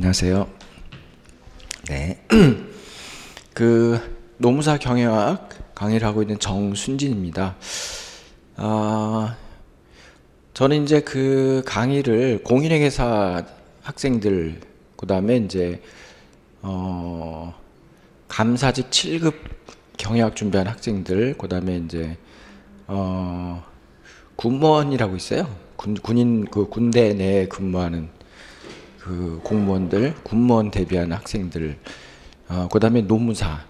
안녕하세요. 네. 노무사 경영학 강의를 하고 있는 정순진입니다. 저는 이제 그 강의를 공인회계사 학생들, 그 다음에 이제, 감사직 7급 경영학 준비한 학생들, 그 다음에 이제, 군무원이라고 있어요. 군대 내에 근무하는 그 공무원들, 군무원 대비하는 학생들, 그 다음에 노무사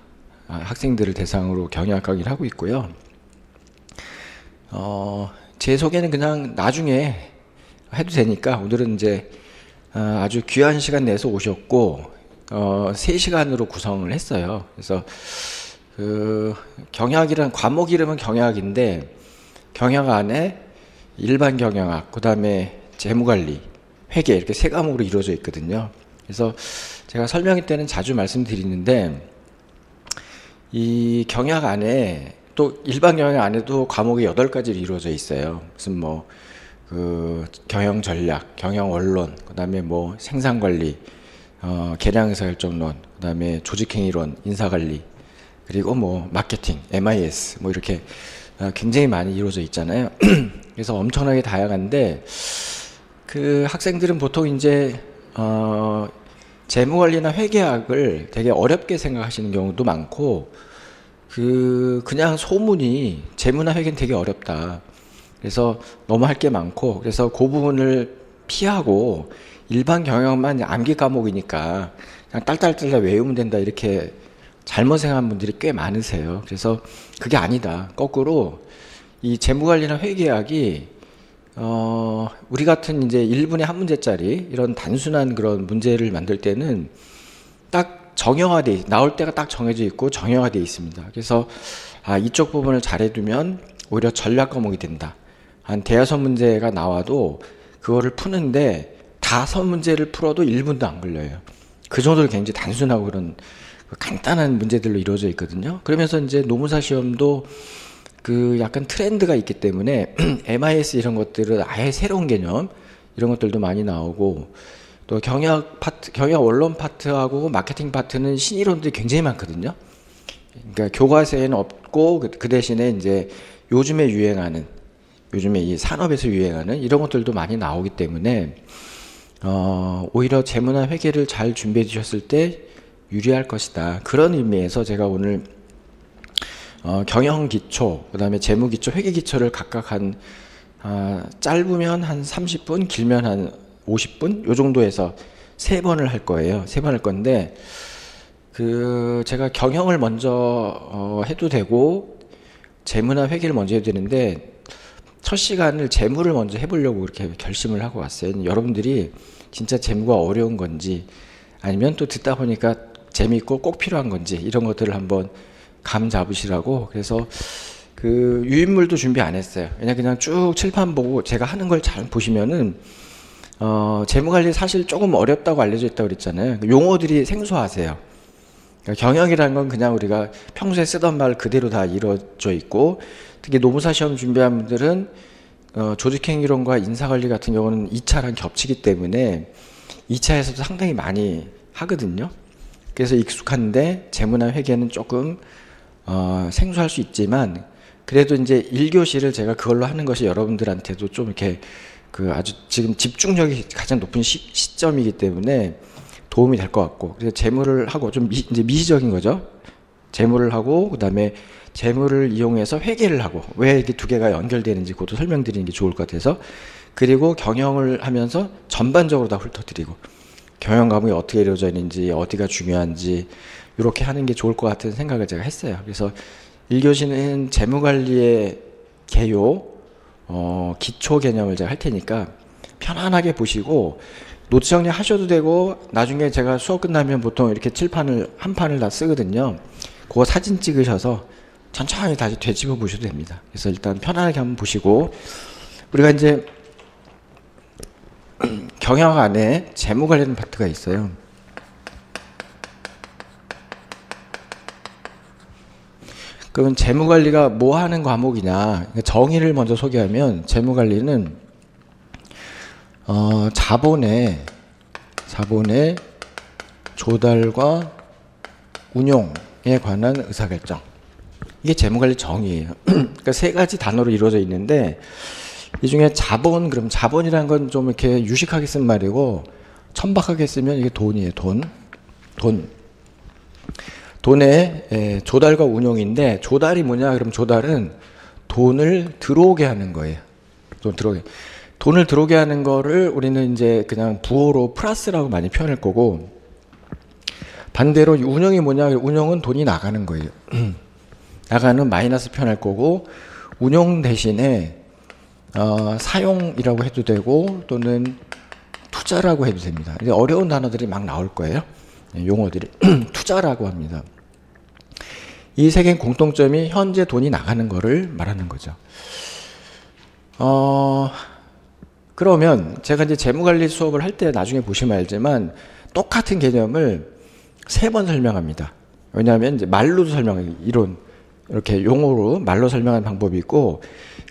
학생들을 대상으로 경영학 강의를 하고 있고요. 제 소개는 그냥 나중에 해도 되니까 오늘은 이제 아주 귀한 시간 내서 오셨고 3시간으로 구성을 했어요. 그래서 그 경영학이라는 과목 이름은 경영학인데 경영학 안에 일반 경영학, 그 다음에 재무관리, 회계 이렇게 3과목으로 이루어져 있거든요. 그래서 제가 설명회 때는 자주 말씀드리는데 이 경영학 안에 또 일반 경영학 안에도 과목이 8가지로 이루어져 있어요. 무슨 그 경영 전략, 경영 원론, 그다음에 생산관리, 계량의사결정론, 그다음에 조직행위론, 인사관리, 그리고 마케팅, MIS 이렇게 굉장히 많이 이루어져 있잖아요. 그래서 엄청나게 다양한데 그 학생들은 보통 이제 재무관리나 회계학을 되게 어렵게 생각하시는 경우도 많고 그냥 소문이 재무나 회계는 되게 어렵다. 그래서 너무 할 게 많고 그래서 그 부분을 피하고 일반 경영만 암기 과목이니까 그냥 딸딸딸 외우면 된다 이렇게 잘못 생각한 분들이 꽤 많으세요. 그래서 그게 아니다. 거꾸로 이 재무관리나 회계학이 우리 같은 이제 1분에 1문제짜리 이런 단순한 그런 문제를 만들 때는 딱 정형화돼, 나올 때가 딱 정해져 있고 정형화돼 있습니다. 그래서 이쪽 부분을 잘해두면 오히려 전략 과목이 된다. 한 대여섯 문제가 나와도 그거를 푸는데 5문제를 풀어도 1분도 안 걸려요. 그 정도로 굉장히 단순하고 그런 간단한 문제들로 이루어져 있거든요. 그러면서 이제 노무사 시험도 그 약간 트렌드가 있기 때문에 MIS 이런 것들은 아예 새로운 개념 이런 것들도 많이 나오고 또 경영 원론 파트하고 마케팅 파트는 신이론들이 굉장히 많거든요. 그러니까 교과서에는 없고 그 대신에 이제 요즘에 이 산업에서 유행하는 이런 것들도 많이 나오기 때문에 오히려 재무나 회계를 잘 준비해 주셨을 때 유리할 것이다. 그런 의미에서 제가 오늘 경영 기초, 그 다음에 재무 기초, 회계 기초를 각각 짧으면 한 30분, 길면 한 50분? 요 정도에서 3번을 할 거예요. 3번 할 건데, 제가 경영을 먼저 해도 되고, 재무나 회계를 먼저 해도 되는데, 첫 시간을 재무를 먼저 해보려고 그렇게 결심을 하고 왔어요. 여러분들이 진짜 재무가 어려운 건지, 아니면 또 듣다 보니까 재미있고 꼭 필요한 건지, 이런 것들을 한번 감 잡으시라고. 그래서 그 유인물도 준비 안 했어요. 그냥 쭉 칠판 보고 제가 하는 걸 잘 보시면은 재무관리 사실 조금 어렵다고 알려져 있다고 그랬잖아요. 용어들이 생소하세요. 그러니까 경영이라는 건 그냥 우리가 평소에 쓰던 말 그대로 다 이루어져 있고 특히 노무사 시험 준비한 분들은 조직행위론과 인사관리 같은 경우는 2차랑 겹치기 때문에 2차에서도 상당히 많이 하거든요. 그래서 익숙한데 재무나 회계는 조금 생소할 수 있지만 그래도 이제 1교시를 제가 그걸로 하는 것이 여러분들한테도 좀 이렇게 아주 지금 집중력이 가장 높은 시점이기 때문에 도움이 될 것 같고 그래서 재무를 하고 좀 이제 미시적인 거죠. 재무를 하고 그다음에 재무를 이용해서 회계를 하고 왜 이렇게 두 개가 연결되는지 그것도 설명드리는 게 좋을 것 같아서 그리고 경영을 하면서 전반적으로 다 훑어드리고 경영 과목이 어떻게 이루어져 있는지 어디가 중요한지 이렇게 하는 게 좋을 것 같은 생각을 제가 했어요. 그래서 1교시는 재무관리의 개요 기초 개념을 제가 할 테니까 편안하게 보시고 노트 정리하셔도 되고 나중에 제가 수업 끝나면 보통 이렇게 한 판을 다 쓰거든요. 그거 사진 찍으셔서 천천히 다시 되짚어 보셔도 됩니다. 그래서 일단 편안하게 한번 보시고 우리가 이제 경영 안에 재무 관련 파트가 있어요. 그럼 재무관리가 뭐 하는 과목이냐 정의를 먼저 소개하면 재무관리는 자본의 조달과 운용에 관한 의사결정. 이게 재무관리 정의예요. 그러니까 세 가지 단어로 이루어져 있는데 이 중에 자본, 그럼 자본이라는 건 좀 이렇게 유식하게 쓴 말이고 천박하게 쓰면 이게 돈이에요. 돈의 조달과 운용인데 조달이 뭐냐? 그럼 조달은 돈을 들어오게 하는 거예요. 돈을 들어오게 하는 거를 우리는 이제 그냥 부호로 플러스라고 많이 표현할 거고, 반대로 운용이 뭐냐? 운용은 돈이 나가는 거예요. 나가는 마이너스 표현할 거고, 운용 대신에 사용이라고 해도 되고 또는 투자라고 해도 됩니다. 이제 어려운 단어들이 막 나올 거예요. 용어들이 투자라고 합니다. 이 세 개의 공통점이 현재 돈이 나가는 거를 말하는 거죠. 그러면 제가 이제 재무관리 수업을 할 때 나중에 보시면 알지만 똑같은 개념을 3번 설명합니다. 왜냐하면 이제 말로도 설명해요. 이론, 이렇게 용어로 말로 설명하는 방법이 있고,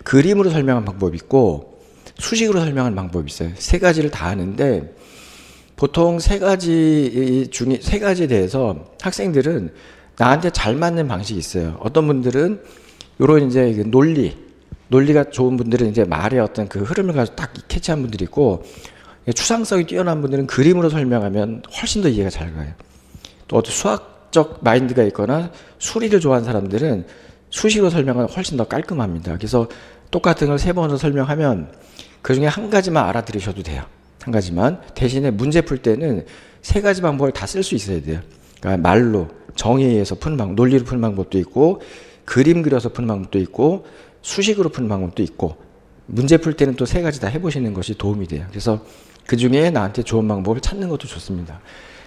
그림으로 설명하는 방법이 있고, 수식으로 설명하는 방법이 있어요. 3가지를 다 하는데, 보통 3가지에 대해서 학생들은 나한테 잘 맞는 방식이 있어요. 어떤 분들은 요런 이제 논리가 좋은 분들은 이제 말의 어떤 그 흐름을 가지고 딱 캐치한 분들이 있고, 추상성이 뛰어난 분들은 그림으로 설명하면 훨씬 더 이해가 잘 가요. 또 어떤 수학적 마인드가 있거나 수리를 좋아하는 사람들은 수식으로 설명하면 훨씬 더 깔끔합니다. 그래서 똑같은 걸 3번으로 설명하면 그 중에 한 가지만 알아들으셔도 돼요. 한 가지만. 대신에 문제 풀 때는 3가지 방법을 다 쓸 수 있어야 돼요. 그러니까 말로, 정의에 의해서 푸는 방법, 논리로 푸는 방법도 있고, 그림 그려서 푸는 방법도 있고, 수식으로 푸는 방법도 있고, 문제 풀 때는 또 3가지 다 해보시는 것이 도움이 돼요. 그래서 그 중에 나한테 좋은 방법을 찾는 것도 좋습니다.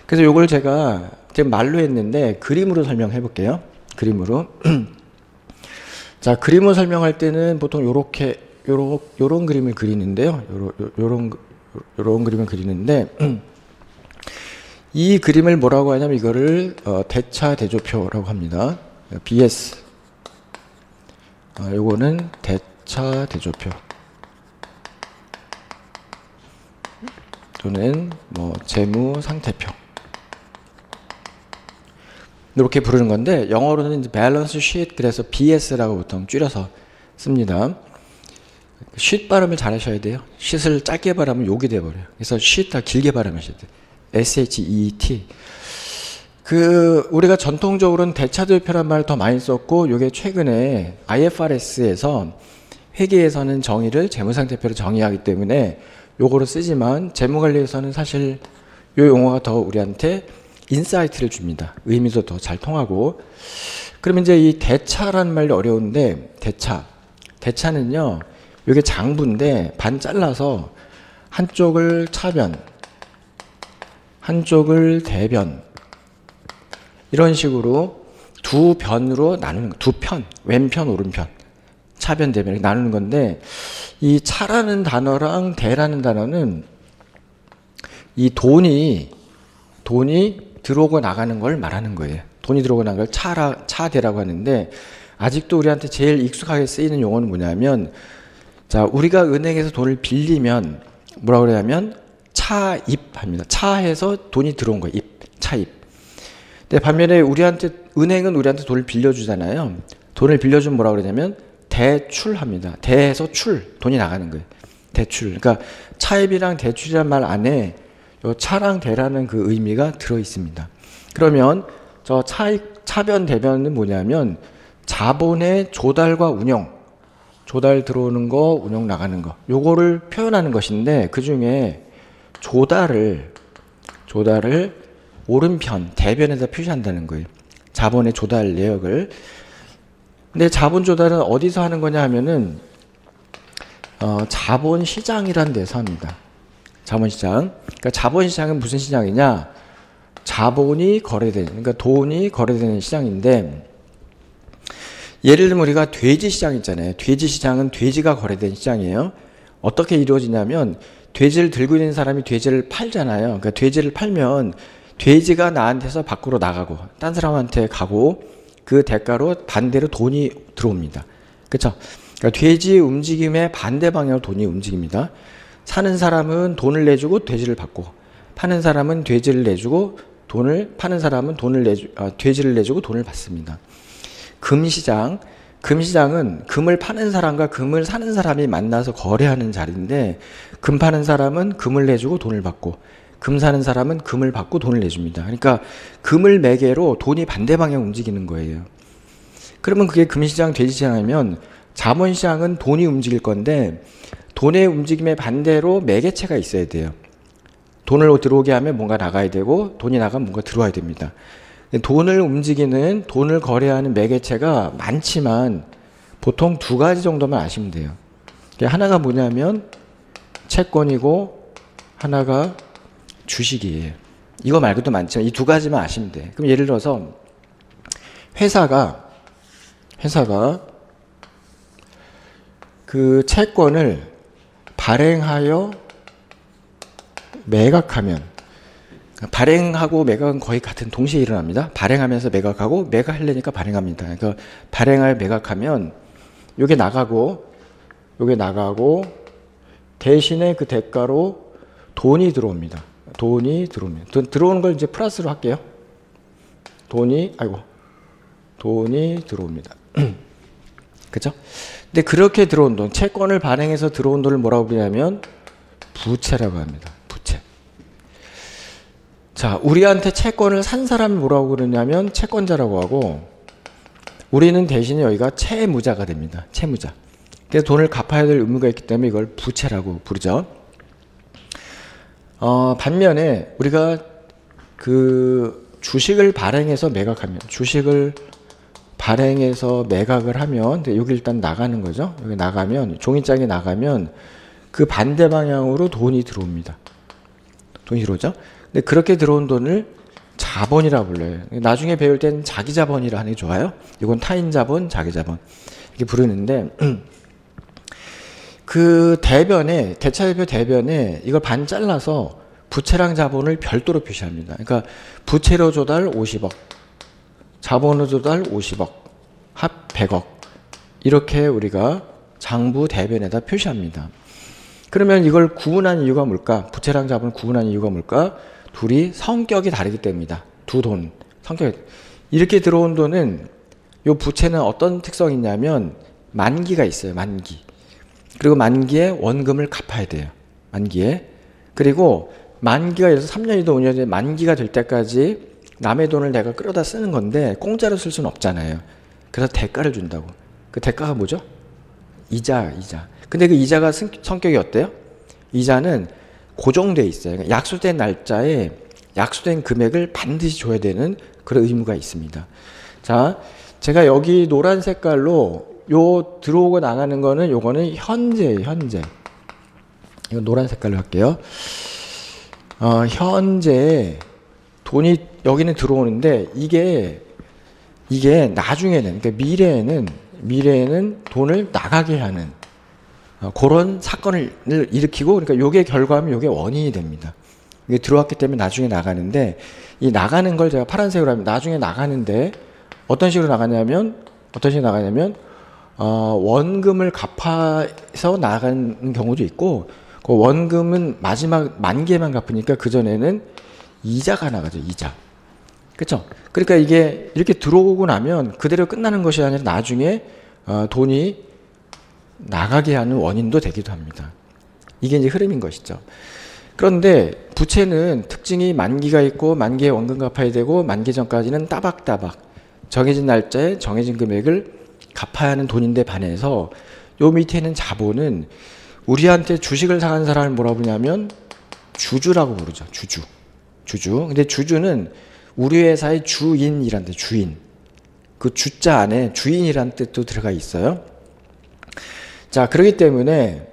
그래서 요걸 제가 지금 말로 했는데 그림으로 설명해 볼게요. 그림으로. 자, 그림을 설명할 때는 보통 요런 그림을 그리는데요. 요런 그림을 그리는데, 이 그림을 뭐라고 하냐면 이거를 대차 대조표라고 합니다. BS. 요거는 대차 대조표. 또는 뭐 재무 상태표. 이렇게 부르는 건데, 영어로는 이제 밸런스 쉿, 그래서 BS라고 보통 줄여서 씁니다. 쉿 발음을 잘 하셔야 돼요. 쉿을 짧게 발음하면 욕이 돼버려요. 그래서 쉿 다 길게 발음하셔야 돼요. SHEET. 우리가 전통적으로는 대차대조표란 말을 더 많이 썼고, 요게 최근에 IFRS에서 회계에서는 정의를 재무상태표로 정의하기 때문에 요거를 쓰지만, 재무관리에서는 사실 요 용어가 더 우리한테 인사이트를 줍니다. 의미도 더 잘 통하고. 그러면 이제 이 대차라는 말이 어려운데, 대차는요, 요게 장부인데 반 잘라서 한쪽을 차변, 한쪽을 대변, 이런 식으로 두 변으로 나누는 거. 두 편, 왼편, 오른편, 차변, 대변 이렇게 나누는 건데, 이 차라는 단어랑 대라는 단어는 이 돈이 들어오고 나가는 걸 말하는 거예요. 돈이 들어오고 나가는 걸 차대라고 하는데, 아직도 우리한테 제일 익숙하게 쓰이는 용어는 뭐냐면, 자, 우리가 은행에서 돈을 빌리면 뭐라고 그러냐면 차입합니다. 차해서 돈이 들어온 거예요. 차입. 근데 반면에 은행은 우리한테 돈을 빌려주잖아요. 돈을 빌려주면 뭐라고 그러냐면 대출합니다. 대해서 돈이 나가는 거예요. 대출. 그러니까 차입이랑 대출이란 말 안에 요 차랑 대라는 그 의미가 들어 있습니다. 그러면 저 차변 대변은 뭐냐면 자본의 조달과 운용, 조달 들어오는 거, 운용 나가는 거, 요거를 표현하는 것인데, 그 중에 조달을 오른편, 대변에다 표시한다는 거예요. 자본의 조달 내역을. 근데 자본 조달은 어디서 하는 거냐 하면은 자본시장이라는 데서 합니다. 자본시장. 그러니까 자본시장은 무슨 시장이냐? 자본이 거래되는, 그러니까 돈이 거래되는 시장인데, 예를 들면 우리가 돼지 시장 있잖아요. 돼지 시장은 돼지가 거래되는 시장이에요. 어떻게 이루어지냐면 돼지를 들고 있는 사람이 돼지를 팔잖아요. 그러니까 돼지를 팔면 돼지가 나한테서 밖으로 나가고 딴 사람한테 가고, 그 대가로 반대로 돈이 들어옵니다. 그렇죠? 그러니까 돼지의 움직임의 반대 방향으로 돈이 움직입니다. 사는 사람은 돈을 내주고 돼지를 받고, 파는 사람은 돼지를 내주고 돈을 파는 사람은 돼지를 내주고 돈을 받습니다. 금시장은 금을 파는 사람과 금을 사는 사람이 만나서 거래하는 자리인데, 금 파는 사람은 금을 내주고 돈을 받고, 금 사는 사람은 금을 받고 돈을 내줍니다. 그러니까 금을 매개로 돈이 반대 방향 움직이는 거예요. 그러면 그게 금시장, 돼지시장이면 자본시장은 돈이 움직일 건데, 돈의 움직임에 반대로 매개체가 있어야 돼요. 돈을 들어오게 하면 뭔가 나가야 되고, 돈이 나가면 뭔가 들어와야 됩니다. 돈을 움직이는, 돈을 거래하는 매개체가 많지만 보통 두 가지 정도만 아시면 돼요. 하나가 뭐냐면 채권이고 하나가 주식이에요. 이거 말고도 많지만 이 두 가지만 아시면 돼. 그럼 예를 들어서 회사가 그 채권을 발행하여 매각하면, 발행하고 매각은 거의 같은 동시에 일어납니다. 발행하면서 매각하고, 매각하려니까 발행합니다. 그러니까 발행하여 매각하면 요게 나가고 대신에 그 대가로 돈이 들어옵니다. 돈이 들어오는 걸 이제 플러스로 할게요. 돈이 들어옵니다. 그죠? 근데 그렇게 들어온 돈, 채권을 발행해서 들어온 돈을 뭐라고 부르냐면 부채라고 합니다. 부채. 자, 우리한테 채권을 산 사람이 뭐라고 그러냐면 채권자라고 하고, 우리는 대신에 여기가 채무자가 됩니다. 채무자. 그래서 돈을 갚아야 될 의무가 있기 때문에 이걸 부채라고 부르죠. 반면에 우리가 그 주식을 발행해서 매각하면, 여기 일단 나가는 거죠. 여기 나가면, 종이장이 나가면 그 반대 방향으로 돈이 들어옵니다. 돈이 들어오죠. 근데 그렇게 들어온 돈을 자본이라고 불러요. 나중에 배울 땐 자기자본이라 하는 게 좋아요. 이건 타인자본, 자기자본 이렇게 부르는데, 그 대차대표 대변에 이걸 반 잘라서 부채랑 자본을 별도로 표시합니다. 그러니까 부채로 조달 50억, 자본으로 조달 50억, 합 100억 이렇게 우리가 장부 대변에다 표시합니다. 그러면 이걸 구분한 이유가 뭘까? 부채랑 자본을 구분한 이유가 뭘까? 둘이 성격이 다르기 때문이다. 두 돈, 성격이. 이렇게 들어온 돈은, 요 부채는 어떤 특성이 있냐면 만기가 있어요. 만기. 그리고 만기에 원금을 갚아야 돼요. 만기에. 그리고 만기가 예를 들어서 3년이든 5년이든 만기가 될 때까지 남의 돈을 내가 끌어다 쓰는 건데 공짜로 쓸 수는 없잖아요. 그래서 대가를 준다고. 그 대가가 뭐죠? 이자. 근데 그 이자가 성격이 어때요? 이자는 고정돼 있어요. 그러니까 약속된 날짜에 약속된 금액을 반드시 줘야 되는 그런 의무가 있습니다. 자, 제가 여기 노란 색깔로 요 들어오고 나가는 거는, 요거는 현재예요. 현재. 이거 노란 색깔로 할게요. 현재 돈이 여기는 들어오는데 이게 나중에는, 그러니까 미래에는 돈을 나가게 하는 그런 사건을 일으키고, 그러니까 요게 결과면 요게 원인이 됩니다. 이게 들어왔기 때문에 나중에 나가는데, 이 나가는 걸 제가 파란색으로 하면 나중에 나가는데 어떤 식으로 나가냐면 원금을 갚아서 나가는 경우도 있고, 그 원금은 마지막 만기에만 갚으니까 그 전에는 이자가 나가죠. 이자. 그렇죠? 그러니까 이게 이렇게 들어오고 나면 그대로 끝나는 것이 아니라 나중에 돈이 나가게 하는 원인도 되기도 합니다. 이게 이제 흐름인 것이죠. 그런데 부채는 특징이 만기가 있고, 만기에 원금 갚아야 되고, 만기 전까지는 따박따박 정해진 날짜에 정해진 금액을 갚아야 하는 돈인데 반해서, 요 밑에 있는 자본은 우리한테 주식을 사는 사람을 뭐라고 부르냐면 주주라고 부르죠. 주주. 근데 주주는 우리 회사의 주인이란 뜻, 주인. 그 주자 안에 주인이란 뜻도 들어가 있어요. 자, 그렇기 때문에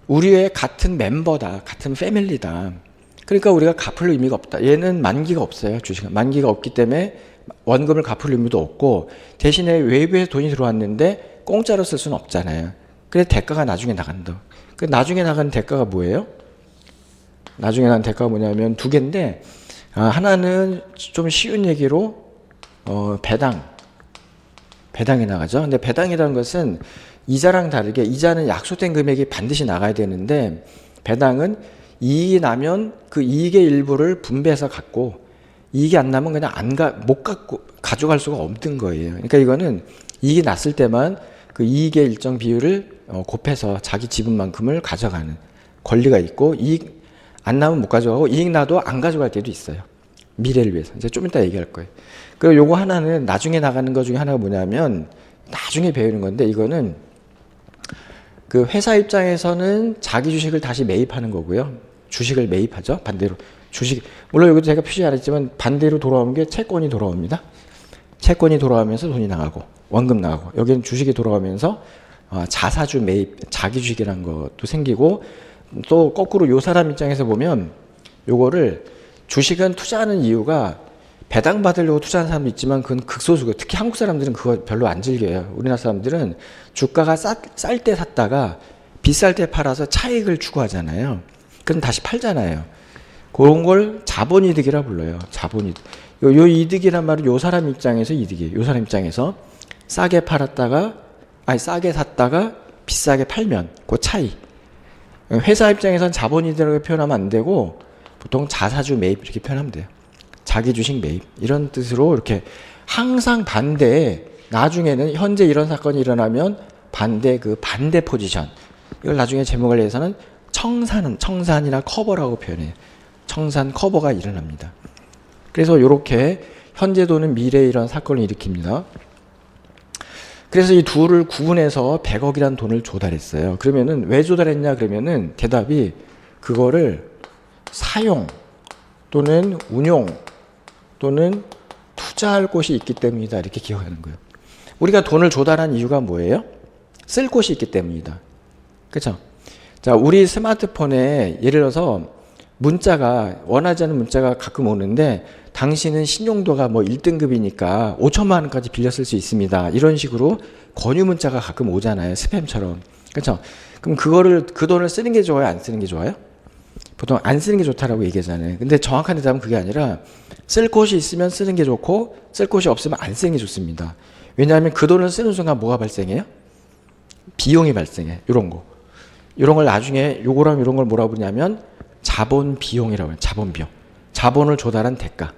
우리의 같은 멤버다, 같은 패밀리다. 그러니까 우리가 갚을 의미가 없다. 얘는 만기가 없어요. 주식은 만기가 없기 때문에 원금을 갚을 의무도 없고, 대신에 외부에서 돈이 들어왔는데 공짜로 쓸 수는 없잖아요. 그래서 대가가 나중에 나간다. 그 나중에 나가는 대가가 뭐예요? 나중에 나가는 대가가 뭐냐면 두 개인데, 하나는 좀 쉬운 얘기로 배당이 나가죠. 근데 배당이라는 것은 이자랑 다르게, 이자는 약속된 금액이 반드시 나가야 되는데, 배당은 이익이 나면 그 이익의 일부를 분배해서 갖고, 이익이 안 나면 그냥 못 갖고 가져갈 수가 없는 거예요. 그러니까 이거는 이익이 났을 때만 그 이익의 일정 비율을 곱해서 자기 지분만큼을 가져가는 권리가 있고, 이익 안 나면 못 가져가고 이익 나도 안 가져갈 때도 있어요. 미래를 위해서. 이제 좀 이따 얘기할 거예요. 그리고 요거 하나는 나중에 나가는 것 중에 하나가 뭐냐면 나중에 배우는 건데, 이거는 그 회사 입장에서는 자기 주식을 다시 매입하는 거고요. 주식을 매입하죠. 반대로 주식, 물론 여기도 제가 표시 안 했지만 반대로 돌아오는 게 채권이 돌아옵니다. 채권이 돌아오면서 돈이 나가고 원금 나가고, 여기는 주식이 돌아오면서 자사주 매입, 자기 주식이라는 것도 생기고, 또 거꾸로 요 사람 입장에서 보면 요거를 주식은 투자하는 이유가 배당 받으려고 투자하는 사람도 있지만 그건 극소수고, 특히 한국 사람들은 그거 별로 안 즐겨요. 우리나라 사람들은 주가가 쌀 때 샀다가 비쌀 때 팔아서 차익을 추구하잖아요. 그럼 다시 팔잖아요. 그런 걸 자본이득이라 불러요. 자본이득. 요 이득이란 말은 요 사람 입장에서 이득이에요. 요 사람 입장에서 싸게 싸게 샀다가 비싸게 팔면 그 차이. 회사 입장에서는 자본이득이라고 표현하면 안 되고 보통 자사주 매입 이렇게 표현하면 돼요. 자기 주식 매입 이런 뜻으로 이렇게 항상 반대에, 나중에는 현재 이런 사건이 일어나면 반대 포지션, 이걸 나중에 제목을 내서는 청산이나 커버라고 표현해요. 청산 커버가 일어납니다. 그래서 이렇게 현재 돈은 미래에 이런 사건을 일으킵니다. 그래서 이 둘을 구분해서 100억이라는 돈을 조달했어요. 그러면은 왜 조달했냐 그러면은 대답이 그거를 사용 또는 운용 또는 투자할 곳이 있기 때문이다, 이렇게 기억하는 거예요. 우리가 돈을 조달한 이유가 뭐예요? 쓸 곳이 있기 때문이다. 그렇죠? 자, 우리 스마트폰에 예를 들어서 문자가, 원하지 않는 문자가 가끔 오는데 당신은 신용도가 뭐 1등급이니까 5천만 원까지 빌려 쓸 수 있습니다, 이런 식으로 권유 문자가 가끔 오잖아요. 스팸처럼. 그렇죠? 그럼 그 돈을 쓰는 게 좋아요, 안 쓰는 게 좋아요? 보통 안 쓰는 게 좋다라고 얘기하잖아요. 근데 정확한 대답은 그게 아니라 쓸 곳이 있으면 쓰는 게 좋고 쓸 곳이 없으면 안 쓰는 게 좋습니다. 왜냐하면 그 돈을 쓰는 순간 뭐가 발생해요? 비용이 발생해. 이런 거. 이런 걸 나중에 요거랑 이런 걸 뭐라고 부르냐면 자본 비용이라고 해요. 자본 비용. 자본을 조달한 대가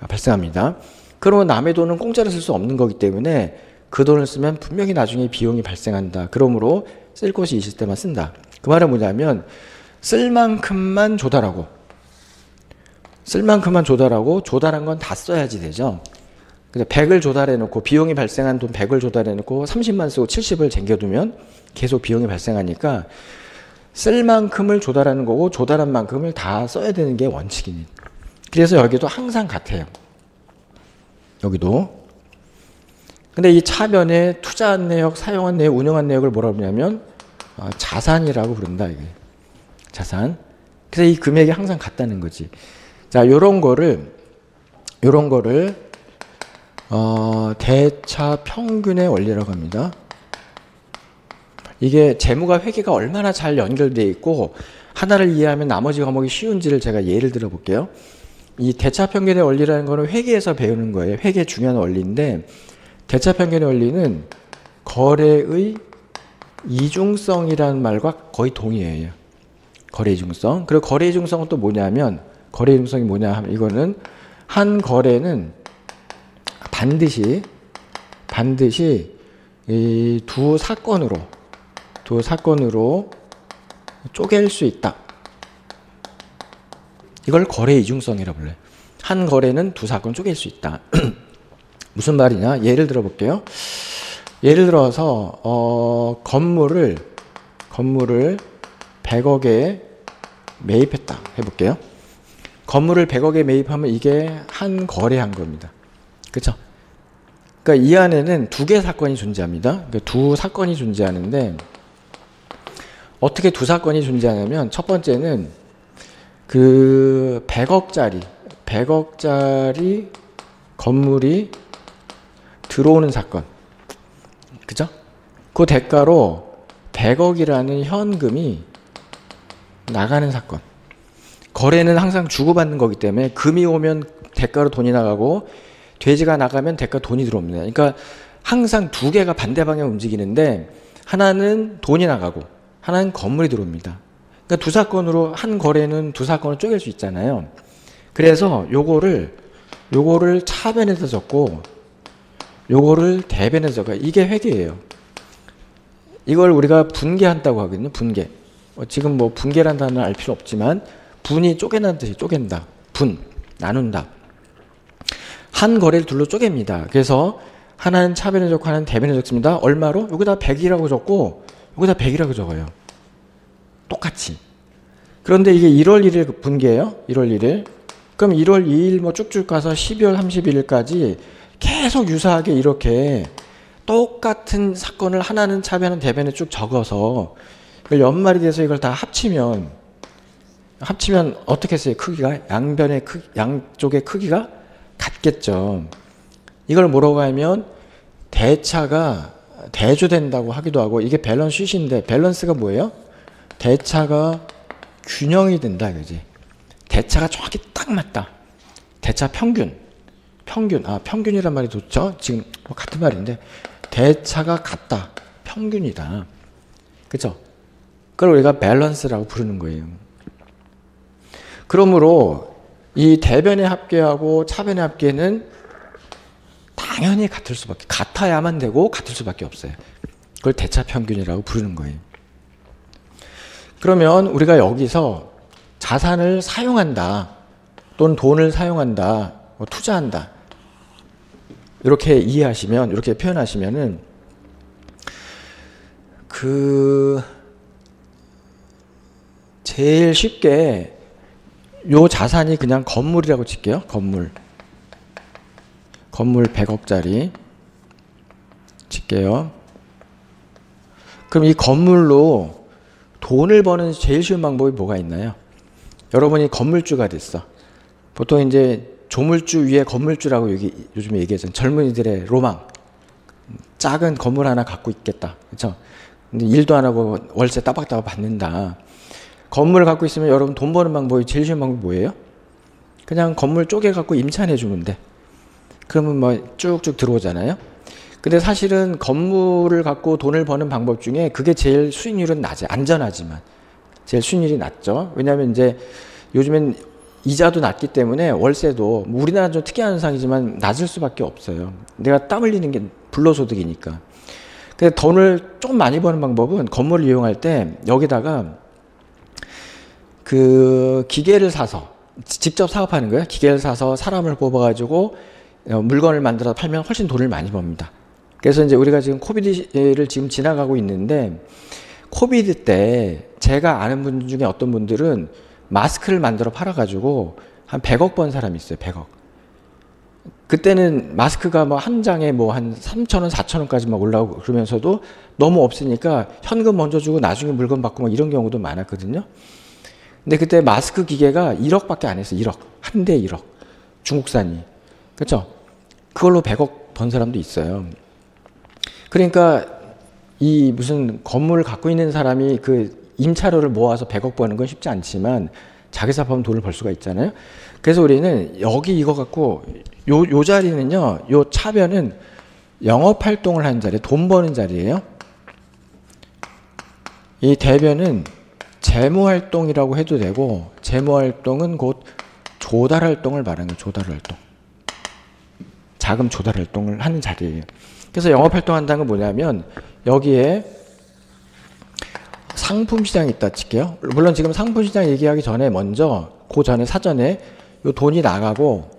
발생합니다. 그러면 남의 돈은 공짜로 쓸 수 없는 거기 때문에 그 돈을 쓰면 분명히 나중에 비용이 발생한다. 그러므로 쓸 곳이 있을 때만 쓴다. 그 말은 뭐냐면 쓸 만큼만 조달하고 조달한 건 다 써야지 되죠. 근데 100을 조달해 놓고 비용이 발생한 돈 100을 조달해 놓고 30만 쓰고 70을 쟁겨두면 계속 비용이 발생하니까 쓸 만큼을 조달하는 거고 조달한 만큼을 다 써야 되는 게 원칙이니. 그래서 여기도 항상 같아요. 여기도. 근데 이 차변에 투자한 내역, 사용한 내역, 운영한 내역을 뭐라고 부르냐면 자산이라고 부른다, 이게. 자산. 그래서 이 금액이 항상 같다는 거지. 자, 요런 거를 대차 평균의 원리라고 합니다. 이게 재무가 회계가 얼마나 잘 연결되어 있고 하나를 이해하면 나머지 과목이 쉬운지를 제가 예를 들어 볼게요. 이 대차 평균의 원리라는 거는 회계에서 배우는 거예요. 회계 중요한 원리인데, 대차 평균의 원리는 거래의 이중성이라는 말과 거의 동의해요. 거래 이중성. 그리고 거래 이중성은 또 뭐냐면, 거래 이중성이 뭐냐 하면 이거는 한 거래는 반드시 이 두 사건으로 쪼갤 수 있다. 이걸 거래 이중성이라고 불러요. 한 거래는 두 사건 쪼갤 수 있다. 무슨 말이냐? 예를 들어 볼게요. 예를 들어서 건물을 100억에 매입했다 해볼게요. 건물을 100억에 매입하면 이게 한 거래한 겁니다. 그렇죠? 그러니까 이 안에는 두 개의 사건이 존재합니다. 그러니까 두 사건이 존재하는데 어떻게 두 사건이 존재하냐면, 첫 번째는 그 100억짜리 건물이 들어오는 사건. 그죠? 그 대가로 100억이라는 현금이 나가는 사건. 거래는 항상 주고받는 거기 때문에 금이 오면 대가로 돈이 나가고 돼지가 나가면 대가 돈이 들어옵니다. 그러니까 항상 두 개가 반대 방향 움직이는데 하나는 돈이 나가고 하나는 건물이 들어옵니다. 그러니까 두 사건으로, 한 거래는 두 사건을 쪼갤 수 있잖아요. 그래서 요거를 요거를 차변에서 적고 요거를 대변에서 적어요. 이게 회계예요. 이걸 우리가 분계한다고 하거든요. 분계. 지금 뭐 분계란 단어는 알 필요 없지만 분이 쪼개는 뜻이 쪼갠다. 분, 나눈다. 한 거래를 둘로 쪼갭니다. 그래서 하나는 차변에 적고 하나는 대변에 적습니다. 얼마로? 여기다 100이라고 적고 여기다 100이라고 적어요. 똑같이. 그런데 이게 1월 1일 분계예요. 1월 1일. 그럼 1월 2일 뭐 쭉쭉 가서 12월 31일까지 계속 유사하게 이렇게 똑같은 사건을 하나는 차변은 대변에 쭉 적어서 연말이 돼서 이걸 다 합치면 어떻게 했어요? 크기가 양쪽의 크기가 같겠죠. 이걸 뭐라고 하면 대차가 대조된다고 하기도 하고, 이게 밸런스 쉿인데 밸런스가 뭐예요? 대차가 균형이 된다, 그지? 대차가 정확히 딱 맞다. 대차 평균. 평균이란 말이 좋죠? 지금 뭐 같은 말인데 대차가 같다. 평균이다. 그죠? 그걸 우리가 밸런스라고 부르는 거예요. 그러므로 이 대변의 합계하고 차변의 합계는 당연히 같아야만 되고 같을 수밖에 없어요. 그걸 대차 평균이라고 부르는 거예요. 그러면 우리가 여기서 자산을 사용한다, 또는 돈을 사용한다, 투자한다, 이렇게 이해하시면, 이렇게 표현하시면은 제일 쉽게 요 자산이 그냥 건물이라고 칠게요. 건물 100억짜리 칠게요. 그럼 이 건물로 돈을 버는 제일 쉬운 방법이 뭐가 있나요? 여러분이 건물주가 됐어. 보통 이제 조물주 위에 건물주라고 요즘에 얘기하잖아요. 젊은이들의 로망. 작은 건물 하나 갖고 있겠다. 그렇죠? 근데 일도 안 하고 월세 따박따박 받는다. 건물을 갖고 있으면 여러분 돈 버는 방법이 제일 쉬운 방법이 뭐예요? 그냥 건물 쪼개 갖고 임차해 주면 돼. 그러면 뭐 쭉쭉 들어오잖아요. 근데 사실은 건물을 갖고 돈을 버는 방법 중에 그게 제일 수익률은 낮아요. 안전하지만 제일 수익률이 낮죠. 왜냐하면 이제 요즘엔 이자도 낮기 때문에 월세도, 뭐 우리나라는 좀 특이한 현상이지만 낮을 수밖에 없어요. 내가 땀 흘리는 게 불로소득이니까. 근데 돈을 좀 많이 버는 방법은 건물을 이용할 때 여기다가 그 기계를 사서 직접 사업하는 거예요. 기계를 사서 사람을 뽑아가지고 물건을 만들어 팔면 훨씬 돈을 많이 법니다. 그래서 이제 우리가 지금 코비드를 지금 지나가고 있는데, 코비드 때 제가 아는 분 중에 어떤 분들은 마스크를 만들어 팔아가지고 한 100억 번 사람이 있어요. 100억. 그때는 마스크가 뭐 한 장에 뭐 한 3,000원, 4,000원까지 막 올라오고 그러면서도 너무 없으니까 현금 먼저 주고 나중에 물건 받고 막 이런 경우도 많았거든요. 근데 그때 마스크 기계가 1억밖에 안 했어요. 1억. 한 대 1억. 중국산이. 그렇죠? 그걸로 100억 번 사람도 있어요. 그러니까 이 무슨 건물을 갖고 있는 사람이 그 임차료를 모아서 100억 버는 건 쉽지 않지만 자기 사업하면 돈을 벌 수가 있잖아요. 그래서 우리는 여기 이거 갖고 요 자리는요, 요 차변은 영업활동을 하는 자리, 돈 버는 자리예요. 이 대변은 재무활동이라고 해도 되고, 재무활동은 곧 조달활동을 말하는 거예요. 조달활동. 자금 조달활동을 하는 자리예요. 그래서 영업활동한다는 건 뭐냐면 여기에 상품시장이 있다 칠게요. 물론 지금 상품시장 얘기하기 전에 먼저 그 전에 사전에 요 돈이 나가고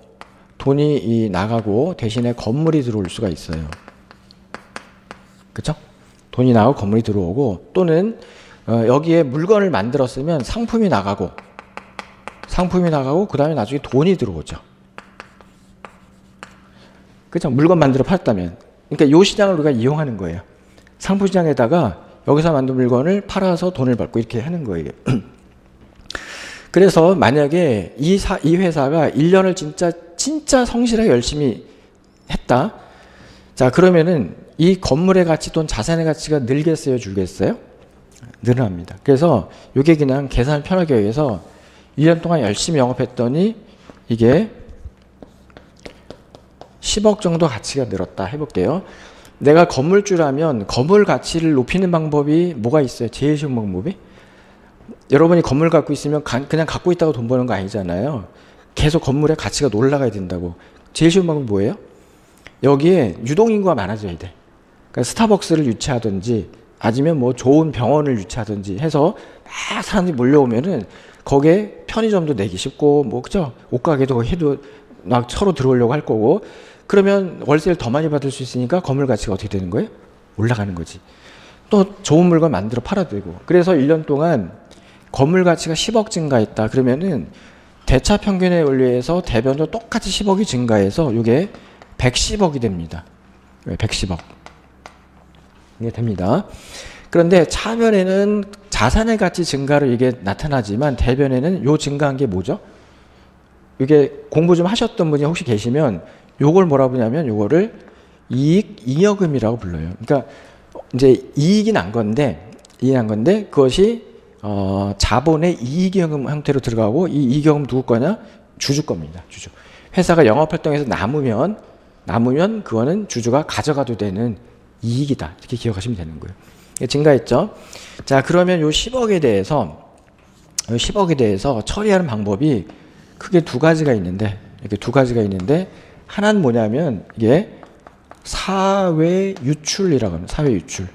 대신에 건물이 들어올 수가 있어요. 그렇죠? 돈이 나가고 건물이 들어오고, 또는 여기에 물건을 만들었으면 상품이 나가고 그 다음에 나중에 돈이 들어오죠. 그렇죠? 물건 만들어 팔았다면. 그러니까 이 시장을 우리가 이용하는 거예요. 상품 시장에다가 여기서 만든 물건을 팔아서 돈을 받고 이렇게 하는 거예요. 그래서 만약에 이 회사가 1년을 진짜 성실하게 열심히 했다. 자, 그러면은 이 건물의 가치 또는 자산의 가치가 늘겠어요, 줄겠어요? 늘어납니다. 그래서 이게 그냥 계산을 편하게 위해서 1년 동안 열심히 영업했더니 이게 10억 정도 가치가 늘었다 해볼게요. 내가 건물주라면 건물 가치를 높이는 방법이 뭐가 있어요? 제일 쉬운 방법이? 여러분이 건물 갖고 있으면 그냥 갖고 있다가 돈 버는 거 아니잖아요. 계속 건물의 가치가 올라가야 된다고. 제일 쉬운 방법이 뭐예요? 여기에 유동인구가 많아져야 돼. 그러니까 스타벅스를 유치하든지 아니면 뭐 좋은 병원을 유치하든지 해서 막 사람들이 몰려오면은 거기에 편의점도 내기 쉽고 뭐 그죠? 옷가게도 해도 막 서로 들어오려고 할 거고 그러면 월세를 더 많이 받을 수 있으니까 건물 가치가 어떻게 되는 거예요? 올라가는 거지. 또 좋은 물건 만들어 팔아도 되고. 그래서 1년 동안 건물 가치가 10억 증가했다. 그러면은 대차 평균에 의뢰해서 대변도 똑같이 10억이 증가해서 이게 110억이 됩니다. 110억. 이게 됩니다. 그런데 차변에는 자산의 가치 증가로 이게 나타나지만 대변에는 요 증가한 게 뭐죠? 이게 공부 좀 하셨던 분이 혹시 계시면 요걸 뭐라 부르냐면 요거를 잉여금이라고 불러요. 그러니까 이제 이익이 난 건데 그것이 자본의 이익여금 형태로 들어가고 이 이익여금 누구 거냐? 주주 겁니다. 주주. 회사가 영업활동에서 남으면 그거는 주주가 가져가도 되는 이익이다. 이렇게 기억하시면 되는 거예요. 증가했죠. 자, 그러면 요 10억에 대해서 처리하는 방법이 크게 두 가지가 있는데 하나는 뭐냐면 이게 사회 유출이라고 합니다. 사회 유출.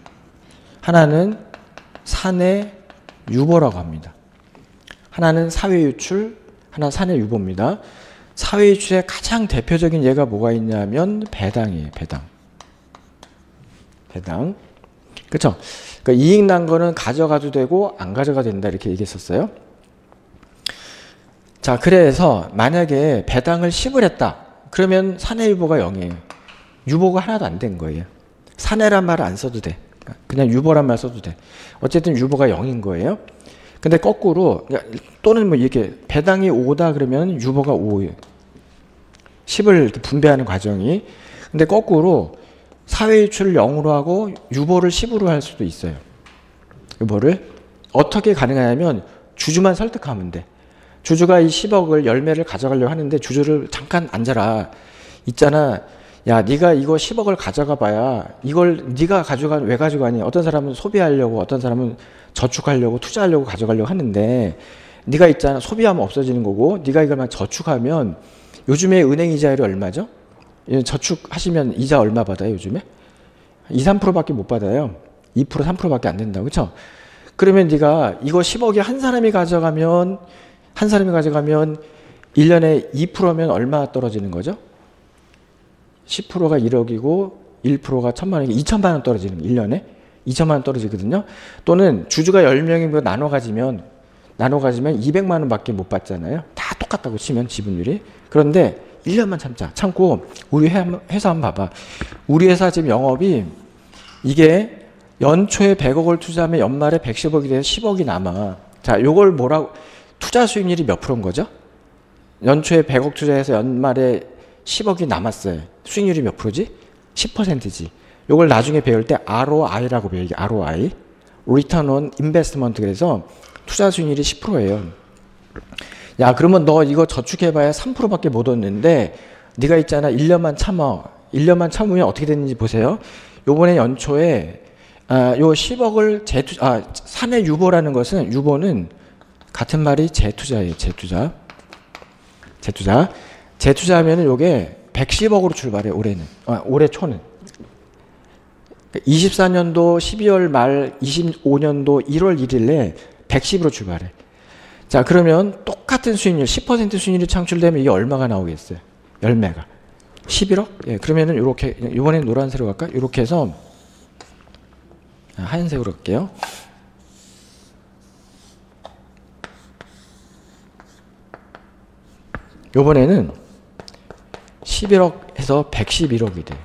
하나는 사내 유보라고 합니다. 하나는 사회 유출, 하나는 사내 유보입니다. 사회 유출의 가장 대표적인 예가 뭐가 있냐면 배당이에요. 배당. 그렇죠? 그러니까 이익 난 거는 가져가도 되고 안 가져가도 된다 이렇게 얘기했었어요. 자, 그래서 만약에 배당을 10을 했다. 그러면 사내 유보가 0이에요. 유보가 하나도 안 된 거예요. 사내란 말을 안 써도 돼. 그냥 유보란 말 써도 돼. 어쨌든 유보가 0인 거예요. 근데 거꾸로 또는 뭐 이렇게 배당이 5다 그러면 유보가 5예요. 10을 이렇게 분배하는 과정이. 근데 거꾸로 사회 유출을 0으로 하고 유보를 10으로 할 수도 있어요. 유보를 어떻게 가능하냐면 주주만 설득하면 돼. 주주가 이 10억을 열매를 가져가려고 하는데 주주를 잠깐 앉아라. 있잖아. 야, 네가 이거 10억을 가져가 봐야 이걸 네가 왜 가져가니? 어떤 사람은 소비하려고, 어떤 사람은 저축하려고, 투자하려고 가져가려고 하는데 네가 있잖아. 소비하면 없어지는 거고 네가 이걸만 저축하면 요즘에 은행 이자율이 얼마죠? 저축하시면 이자 얼마 받아요, 요즘에? 2, 3%밖에 못 받아요. 2%, 3%밖에 안 된다고. 그렇죠? 그러면 네가 이거 10억이 한 사람이 가져가면 1년에 2%면 얼마 떨어지는 거죠? 10%가 1억이고 1%가 1,000만 원이고 2천만 원 떨어지는 거예요. 1년에 2천만 원 떨어지거든요. 또는 주주가 10명이면 나눠 가지면 200만 원밖에 못 받잖아요. 다 똑같다고 치면 지분율이. 그런데 1년만 참고 우리 회사 한번 봐봐. 우리 회사 지금 영업이 이게 연초에 100억을 투자하면 연말에 110억이 돼서 10억이 남아. 자, 요걸 뭐라고 투자 수익률이 몇 프로인 거죠? 연초에 100억 투자해서 연말에 10억이 남았어요. 수익률이 몇 프로지? 10%지. 요걸 나중에 배울 때 ROI라고 배워요. ROI. Return on Investment. 그래서 투자 수익률이 10%예요. 야, 그러면 너 이거 저축해봐야 3%밖에 못 얻는데 네가 있잖아. 1년만 참으면 어떻게 됐는지 보세요. 요번에 연초에 요 10억을 사내 유보라는 것은 유보는 같은 말이 재투자예요. 재투자하면은 요게 110억으로 출발해. 올해 초는 24년도 12월 말 25년도 1월 1일에 110으로 출발해. 자, 그러면 똑같은 수익률 10% 수익률이 창출되면 이게 얼마가 나오겠어요? 열매가 11억? 예, 그러면은 요렇게 이번엔 노란색으로 갈까? 요렇게 해서 하얀색으로 갈게요. 요번에는 11억에서 111억이 돼요.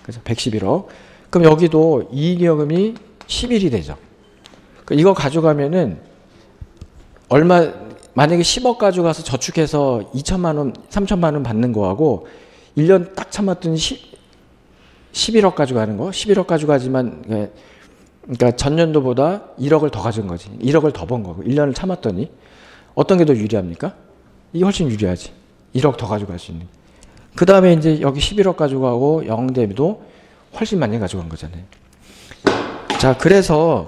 그래서 111억. 그럼 여기도 이익여금이 11이 되죠. 이거 가져가면은 만약에 10억 가져가서 저축해서 2천만 원, 3천만 원 받는 거하고 1년 딱 참았더니 11억 가져가는 거. 11억 가져가지만 그러니까 전년도보다 1억을 더 가져온 거지. 1억을 더 번 거고 1년을 참았더니 어떤 게 더 유리합니까? 이게 훨씬 유리하지. 1억 더 가져갈 수 있는. 그 다음에 이제 여기 11억 가져가고 영대비도 훨씬 많이 가져간 거잖아요. 자, 그래서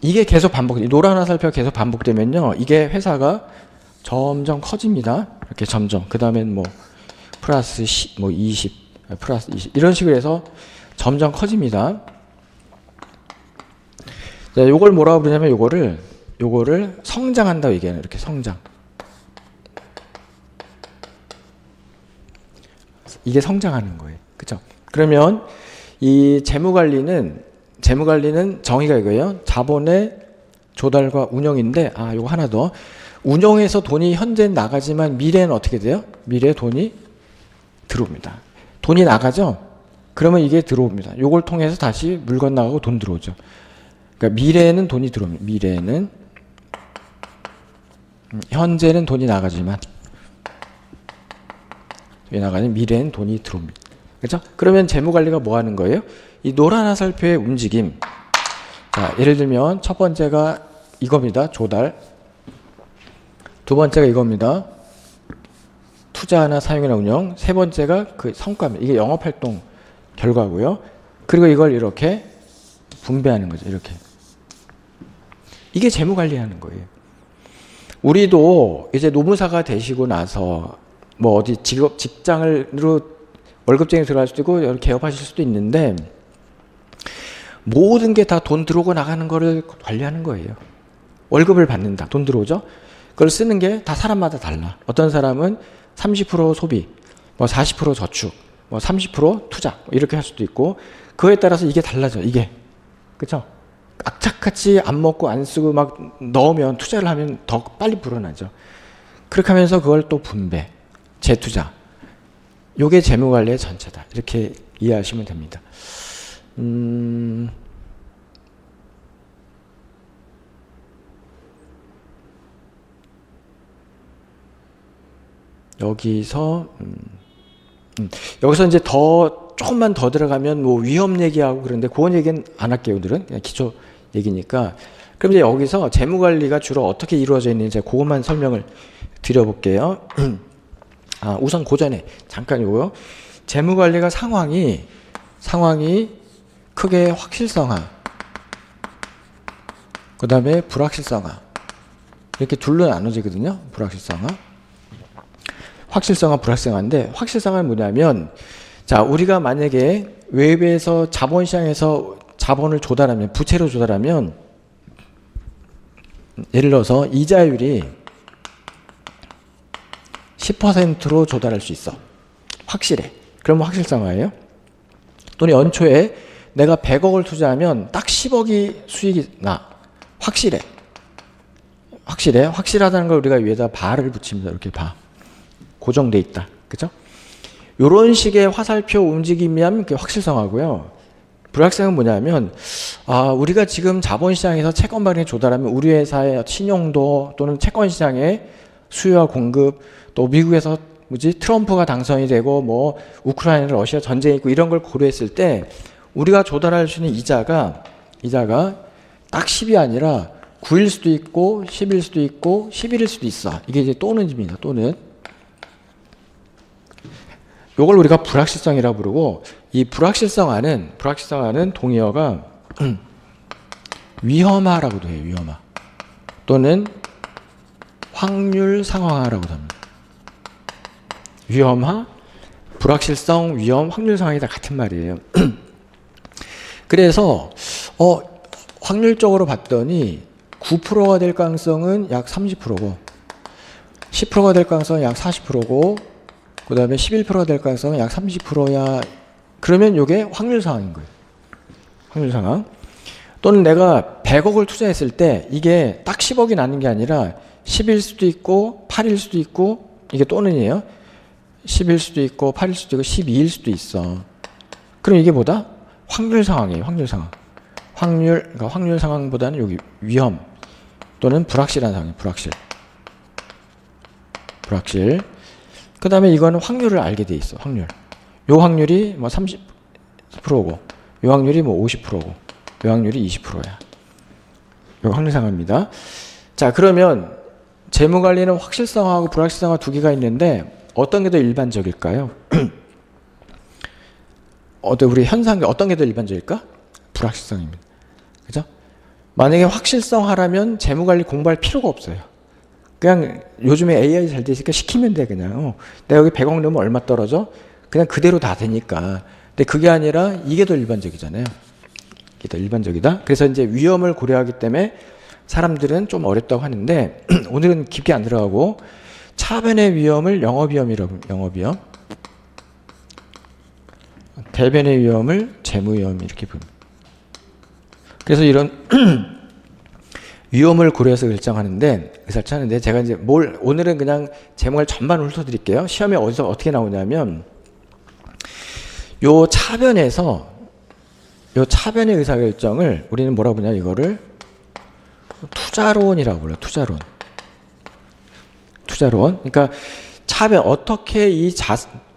이게 계속 노란 화살표가 계속 반복되면요. 이게 회사가 점점 커집니다. 이렇게 점점. 그 다음엔 뭐 플러스 10, 뭐 20, 플러스 20 이런 식으로 해서 점점 커집니다. 자, 요걸 뭐라고 부르냐면 요거를 성장한다고 얘기해요. 이렇게 성장. 이게 성장하는 거예요. 그쵸? 그러면 이 재무관리는 정의가 이거예요. 자본의 조달과 운영인데, 요거 하나 더. 운영에서 돈이 현재는 나가지만 미래는 어떻게 돼요? 미래에 돈이 들어옵니다. 돈이 나가죠? 그러면 이게 들어옵니다. 요걸 통해서 다시 물건 나가고 돈 들어오죠. 그러니까 미래에는 돈이 들어옵니다. 미래에는 현재는 돈이 나가지만 미래엔 돈이 들어옵니다. 그렇죠? 그러면 재무관리가 뭐 하는 거예요? 이 노란 화살표의 움직임. 자, 예를 들면 첫 번째가 이겁니다. 조달. 두 번째가 이겁니다. 투자나 사용이나 운영. 세 번째가 그 성과입니다. 이게 영업활동 결과고요. 그리고 이걸 이렇게 분배하는 거죠. 이렇게. 이게 재무관리하는 거예요. 우리도 이제 노무사가 되시고 나서 뭐 어디 직장으로 월급쟁이 들어갈 수도 있고 여러 개업하실 수도 있는데 모든 게 다 돈 들어오고 나가는 거를 관리하는 거예요. 월급을 받는다. 돈 들어오죠? 그걸 쓰는 게 다 사람마다 달라. 어떤 사람은 30% 소비, 뭐 40% 저축, 뭐 30% 투자 이렇게 할 수도 있고 그거에 따라서 이게 달라져. 이게. 그렇죠? 악착같이 안 먹고 안 쓰고 막 넣으면 투자를 하면 더 빨리 불어나죠. 그렇게 하면서 그걸 또 분배, 재투자. 요게 재무관리의 전체다. 이렇게 이해하시면 됩니다. 여기서 이제 조금만 더 들어가면 뭐 위험 얘기하고 그런데 그건 얘기는 안 할게요. 오늘은 그냥 기초 얘기니까. 그럼 이제 여기서 재무관리가 주로 어떻게 이루어져 있는지 그것만 설명을 드려볼게요. 우선 그 전에 잠깐 요거요. 재무관리가 상황이 크게 확실성화, 그 다음에 불확실성화 이렇게 둘로 나눠지거든요. 불확실성화, 확실성화, 불확실성화인데 확실성화는 뭐냐면 자 우리가 만약에 외부에서 자본시장에서 자본을 조달하면 부채로 조달하면 예를 들어서 이자율이 10%로 조달할 수 있어. 확실해. 그러면 확실성화예요. 또는 연초에 내가 100억을 투자하면 딱 10억이 수익이 나. 확실해. 확실하다는 걸 우리가 위에다 바를 붙입니다. 이렇게 바. 고정돼 있다. 그죠? 요런 식의 화살표 움직임이면 그게 확실성화고요. 불확실성은 뭐냐면 우리가 지금 자본시장에서 채권발행에 조달하면 우리 회사의 신용도 또는 채권시장의 수요와 공급 또 미국에서 트럼프가 당선이 되고 뭐 우크라이나 러시아 전쟁이 있고 이런 걸 고려했을 때 우리가 조달할 수 있는 이자가 딱 10이 아니라 9일 수도 있고 10일 수도 있고 11일 수도 있어. 이게 이제 또는입니다. 또는. 요걸 우리가 불확실성이라고 부르고 이 불확실성화는 동의어가 위험화라고도 해요. 위험화. 또는 확률 상황화라고도 합니다. 위험화, 불확실성, 위험, 확률 상황이 다 같은 말이에요. 그래서 확률적으로 봤더니 9%가 될 가능성은 약 30%고 10%가 될 가능성은 약 40%고 그 다음에 11%가 될 가능성은 약 30%야. 그러면 이게 확률 상황인 거예요. 확률 상황. 또는 내가 100억을 투자했을 때 이게 딱 10억이 나는 게 아니라 10일 수도 있고 8일 수도 있고 이게 또는이에요. 10일 수도 있고 8일 수도 있고 12일 수도 있어. 그럼 이게 뭐다? 확률 상황이에요. 확률 상황. 그러니까 확률 상황보다는 여기 위험 또는 불확실한 상황이에요. 불확실. 그 다음에 이거는 확률을 알게 돼 있어. 확률. 요 확률이 뭐 30%고 요 확률이 뭐 50%고 요 확률이 20%야. 요 확률 상황입니다. 자, 그러면 재무관리는 확실성하고 불확실성화 두 개가 있는데 어떤 게 더 일반적일까요? 우리 현상 어떤 게 더 일반적일까? 불확실성입니다. 그죠? 만약에 확실성하라면 재무관리 공부할 필요가 없어요. 그냥 요즘에 AI 잘 되니까 시키면 돼 그냥. 내가 여기 100억 넣으면 얼마 떨어져? 그냥 그대로 다 되니까. 근데 그게 아니라 이게 더 일반적이잖아요. 이게 더 일반적이다. 그래서 이제 위험을 고려하기 때문에 사람들은 좀 어렵다고 하는데 오늘은 깊게 안 들어가고 차변의 위험을 영업위험이라고 영업위험, 대변의 위험을 재무위험 이렇게 부릅니다. 그래서 이런 위험을 고려해서 결정하는데 제가 이제 오늘은 그냥 제목을 전반을 훑어드릴게요. 시험에 어디서 어떻게 나오냐면 요 차변의 의사결정을 우리는 뭐라고 부르냐 이거를 투자론이라고 불러요. 투자론. 그러니까 차변 어떻게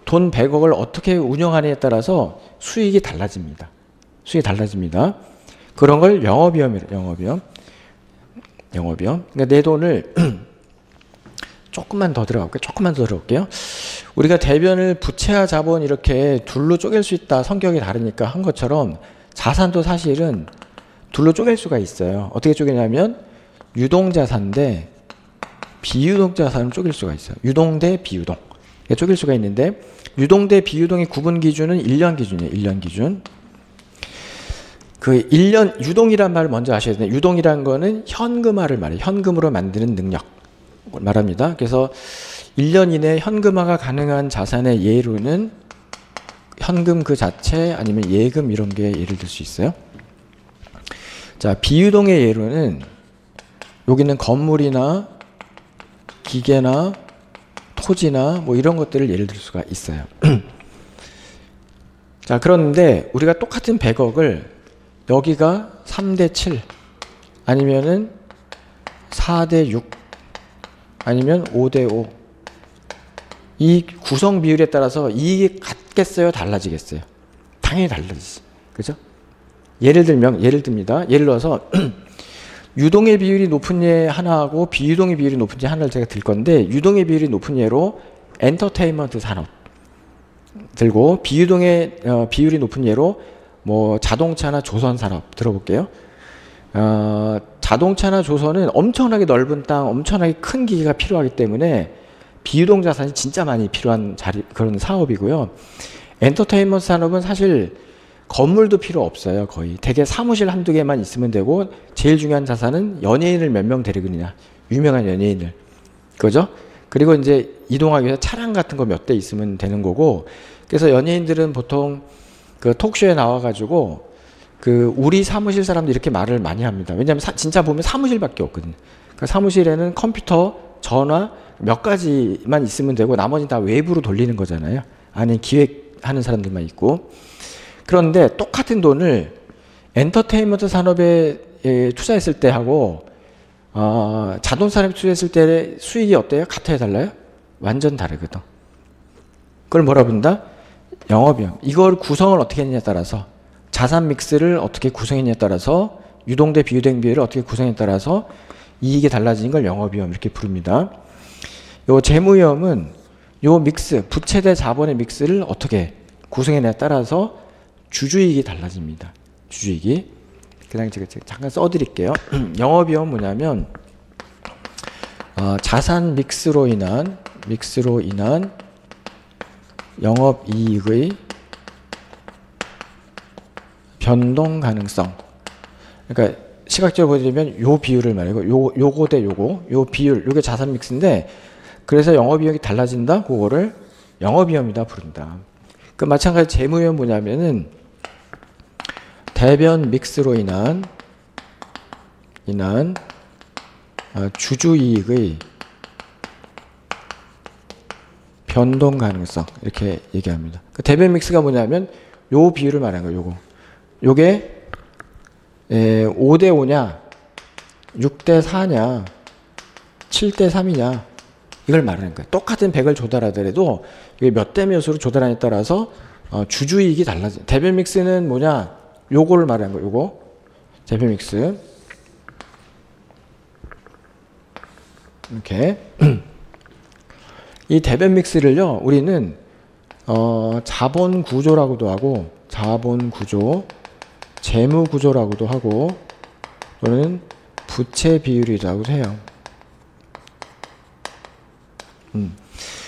돈 100억을 어떻게 운영하느냐에 따라서 수익이 달라집니다. 그런 걸 영업위험. 그러니까 내 돈을 조금만 더 들어갈게요. 우리가 대변을 부채와 자본 이렇게 둘로 쪼갤 수 있다. 성격이 다르니까 한 것처럼 자산도 사실은 둘로 쪼갤 수가 있어요. 어떻게 쪼개냐면 유동자산 대 비유동자산을 쪼갤 수가 있어요. 유동 대 비유동. 쪼갤 수가 있는데 유동 대 비유동의 구분 기준은 1년 기준이에요. 1년 기준. 그 1년 유동이란 말을 먼저 아셔야 돼요. 유동이란 거는 현금화를 말해요. 현금으로 만드는 능력 말합니다. 그래서 1년 이내 현금화가 가능한 자산의 예로는 현금 그 자체 아니면 예금 이런 게 예를 들 수 있어요. 자, 비유동의 예로는 여기는 건물이나 기계나 토지나 뭐 이런 것들을 예를 들 수가 있어요. 자, 그런데 우리가 똑같은 100억을 여기가 3대 7 아니면은 4대 6 아니면 5대 5 이 구성 비율에 따라서 이익이 같겠어요? 달라지겠어요? 당연히 달라지죠. 그죠? 예를 듭니다. 예를 들어서 유동의 비율이 높은 예 하나하고 비유동의 비율이 높은 예 하나를 제가 들 건데 유동의 비율이 높은 예로 엔터테인먼트 산업 들고 비유동의 비율이 높은 예로 뭐 자동차나 조선 산업 들어볼게요. 자동차나 조선은 엄청나게 넓은 땅, 엄청나게 큰 기계가 필요하기 때문에 비유동 자산이 진짜 많이 필요한 그런 사업이고요. 엔터테인먼트 산업은 사실 건물도 필요 없어요. 거의 대개 사무실 한두 개만 있으면 되고 제일 중요한 자산은 연예인을 몇 명 데리느냐, 유명한 연예인을, 그죠? 그리고 이제 이동하기 위해서 차량 같은 거 몇 대 있으면 되는 거고. 그래서 연예인들은 보통 그 톡쇼에 나와가지고 그 우리 사무실 사람들 이렇게 말을 많이 합니다. 왜냐하면 진짜 보면 사무실밖에 없거든요. 그러니까 사무실에는 컴퓨터, 전화 몇 가지만 있으면 되고 나머지는 다 외부로 돌리는 거잖아요. 안에 기획하는 사람들만 있고. 그런데 똑같은 돈을 엔터테인먼트 산업에 투자했을 때 하고 자동차 산업에 투자했을 때 수익이 어때요? 같아요? 달라요? 완전 다르거든. 그걸 뭐라 부른다? 영업이요. 이걸 구성을 어떻게 했냐에 따라서 자산 믹스를 어떻게 구성했냐에 따라서 유동 대 비유동 비율을 어떻게 구성했냐에 따라서 이익이 달라지는 걸 영업위험 이렇게 부릅니다. 요 재무위험은 요 믹스, 부채 대 자본의 믹스를 어떻게 구성했냐에 따라서 주주이익이 달라집니다. 주주이익이. 그냥 제가 잠깐 써드릴게요. 영업위험은 뭐냐면 자산 믹스로 인한 영업이익의 변동 가능성. 그러니까 시각적으로 보여드리면 요 비율을 말이고 요거 대 요 비율, 요게 자산 믹스인데 그래서 영업이익이 달라진다. 그거를 영업위험이다 부른다. 그 마찬가지 재무위험 뭐냐면은 대변 믹스로 인한 주주이익의 변동 가능성 이렇게 얘기합니다. 그 대변 믹스가 뭐냐면 요 비율을 말하는 거예요. 요게 5대 5냐 6대 4냐 7대 3이냐 이걸 말하는 거예요. 똑같은 100을 조달하더라도 이게 몇 대 몇으로 조달하냐에 따라서 주주이익이 달라져요. 대변 믹스는 뭐냐 요거를 말하는 거예요. 요거 대변 믹스 이렇게 이 대변 믹스를요 우리는 자본 구조라고도 하고 자본 구조, 재무 구조라고도 하고 또는 부채 비율이라고도 해요.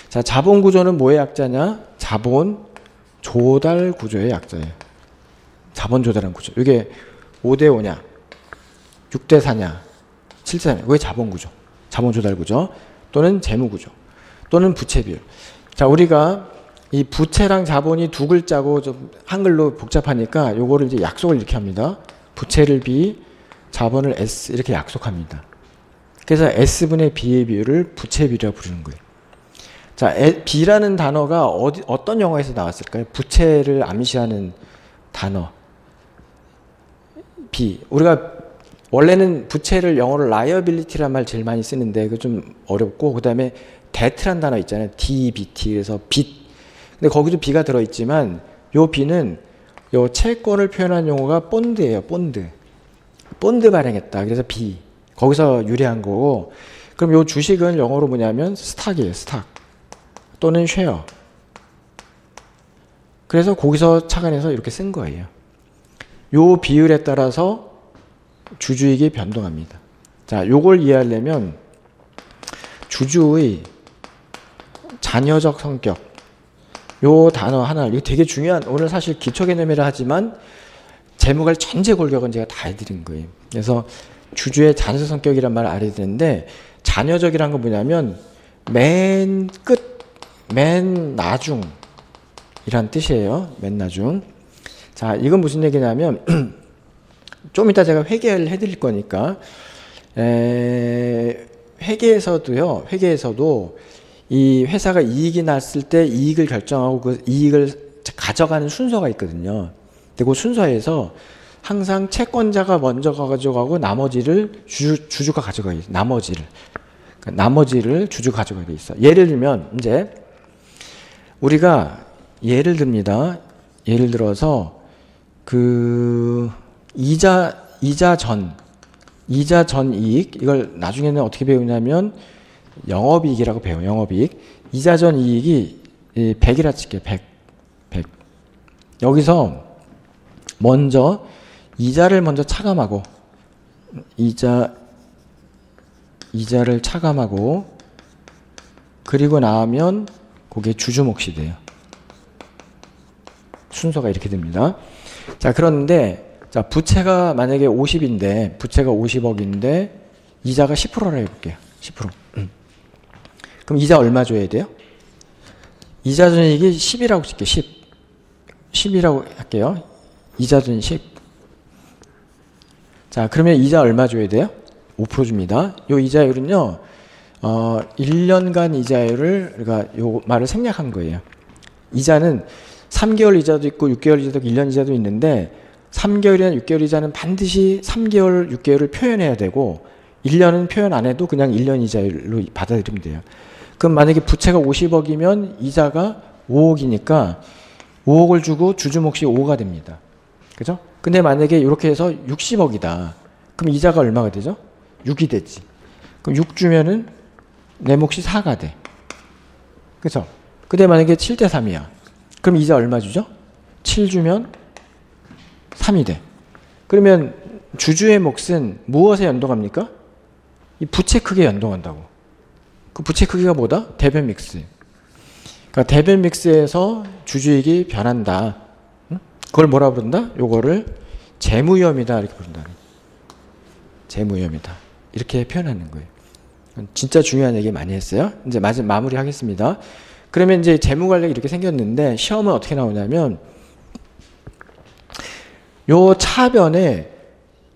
자, 자본 구조는 뭐의 약자냐? 자본 조달 구조의 약자예요. 자본 조달한 구조. 이게 5대 5냐? 6대 4냐? 7대 4냐? 왜 자본 구조? 자본 조달 구조 또는 재무 구조 또는 부채 비율. 자, 우리가 이 부채랑 자본이 두 글자고 좀 한글로 복잡하니까 요거를 이제 약속을 이렇게 합니다. 부채를 B, 자본을 S 이렇게 약속합니다. 그래서 S분의 B의 비율을 부채 비율이라고 부르는 거예요. 자, B라는 단어가 어떤 영어에서 나왔을까요? 부채를 암시하는 단어. B. 우리가 원래는 부채를 영어로 liability란 말 제일 많이 쓰는데 그거 좀 어렵고, 그 다음에 debt란 단어 있잖아요. DBT. 그래서 빚. 근데 거기도 B가 들어있지만 요 B는 요 채권을 표현한 용어가 본드예요. 본드. 본드 발행했다. 그래서 B. 거기서 유래한 거고, 그럼 요 주식은 영어로 뭐냐면 스탁이에요. 스탁. 또는 쉐어. 그래서 거기서 착안해서 이렇게 쓴 거예요. 요 비율에 따라서 주주익이 변동합니다. 자, 요걸 이해하려면 주주의 잔여적 성격, 요 단어 하나, 이거 되게 중요한, 오늘 사실 기초 개념이라 하지만 재무관리 전체 골격은 제가 다 해드린 거예요. 그래서 주주의 잔여적 성격이란 말을 알아야 되는데, 잔여적이란 건 뭐냐면 맨 끝, 맨 나중 이란 뜻이에요. 맨 나중. 자, 이건 무슨 얘기냐면 좀 이따 제가 회계를 해드릴 거니까, 회계에서도 이 회사가 이익이 났을 때 이익을 결정하고 그 이익을 가져가는 순서가 있거든요. 근데 그 순서에서 항상 채권자가 먼저 가져가고 나머지를 주주가 가져가야 돼. 나머지를 주주가 가져가야 돼 있어. 예를 들면 이제 우리가 예를 듭니다. 예를 들어서 그 이자 전 이익, 이걸 나중에는 어떻게 배우냐면 영업이익이라고 배워요. 영업이익. 이자 전 이익이 100이라 칠게요. 100. 여기서 먼저 이자를 먼저 차감하고, 이자를 차감하고, 그리고 나면 그게 주주 몫이 돼요. 순서가 이렇게 됩니다. 자, 그런데 자, 부채가 만약에 50인데, 부채가 50억인데 이자가 10%라 해볼게요. 10%. 그럼 이자 얼마 줘야 돼요? 이자 전이익이 10이라고 칠게요. 10이라고 할게요. 이자 전 10. 자, 그러면 이자 얼마 줘야 돼요? 5% 줍니다. 요 이자율은요, 1년간 이자율을, 그러니까 요 말을 생략한 거예요. 이자는 3개월 이자도 있고 6개월 이자도 있고 1년 이자도 있는데, 3개월이나 6개월 이자는 반드시 3개월, 6개월을 표현해야 되고 1년은 표현 안 해도 그냥 1년 이자율로 받아들이면 돼요. 그럼 만약에 부채가 50억이면 이자가 5억이니까 5억을 주고 주주 몫이 5가 됩니다. 그죠? 근데 만약에 이렇게 해서 60억이다. 그럼 이자가 얼마가 되죠? 6이 되지. 그럼 6 주면은 내 몫이 4가 돼. 그죠? 근데 만약에 7대 3이야. 그럼 이자 얼마 주죠? 7 주면 3이 돼. 그러면 주주의 몫은 무엇에 연동합니까? 이 부채 크기에 연동한다고. 그 부채 크기가 뭐다? 대변 믹스. 그러니까 대변 믹스에서 주주익이 변한다. 응? 그걸 뭐라 부른다? 요거를 재무위험이다 이렇게 부른다. 재무위험이다. 이렇게 표현하는 거예요. 진짜 중요한 얘기 많이 했어요. 이제 마무리 하겠습니다. 그러면 이제 재무관리가 이렇게 생겼는데 시험은 어떻게 나오냐면, 요 차변에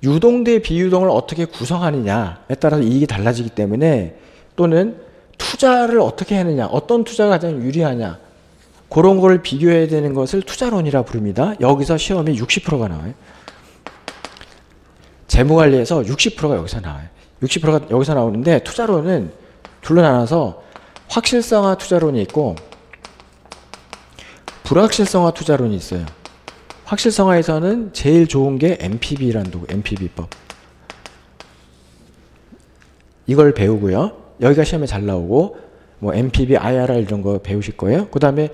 유동 대 비유동을 어떻게 구성하느냐에 따라서 이익이 달라지기 때문에, 또는 투자를 어떻게 하느냐, 어떤 투자가 가장 유리하냐, 그런 거를 비교해야 되는 것을 투자론이라 부릅니다. 여기서 시험이 60%가 나와요. 재무관리에서 60%가 여기서 나와요. 60%가 여기서 나오는데, 투자론은 둘로 나눠서 확실성화 투자론이 있고 불확실성화 투자론이 있어요. 확실성화에서는 제일 좋은 게 MPB라는 도구, MPB법. 이걸 배우고요. 여기가 시험에 잘 나오고, 뭐 MPB, IRR 이런 거 배우실 거예요. 그 다음에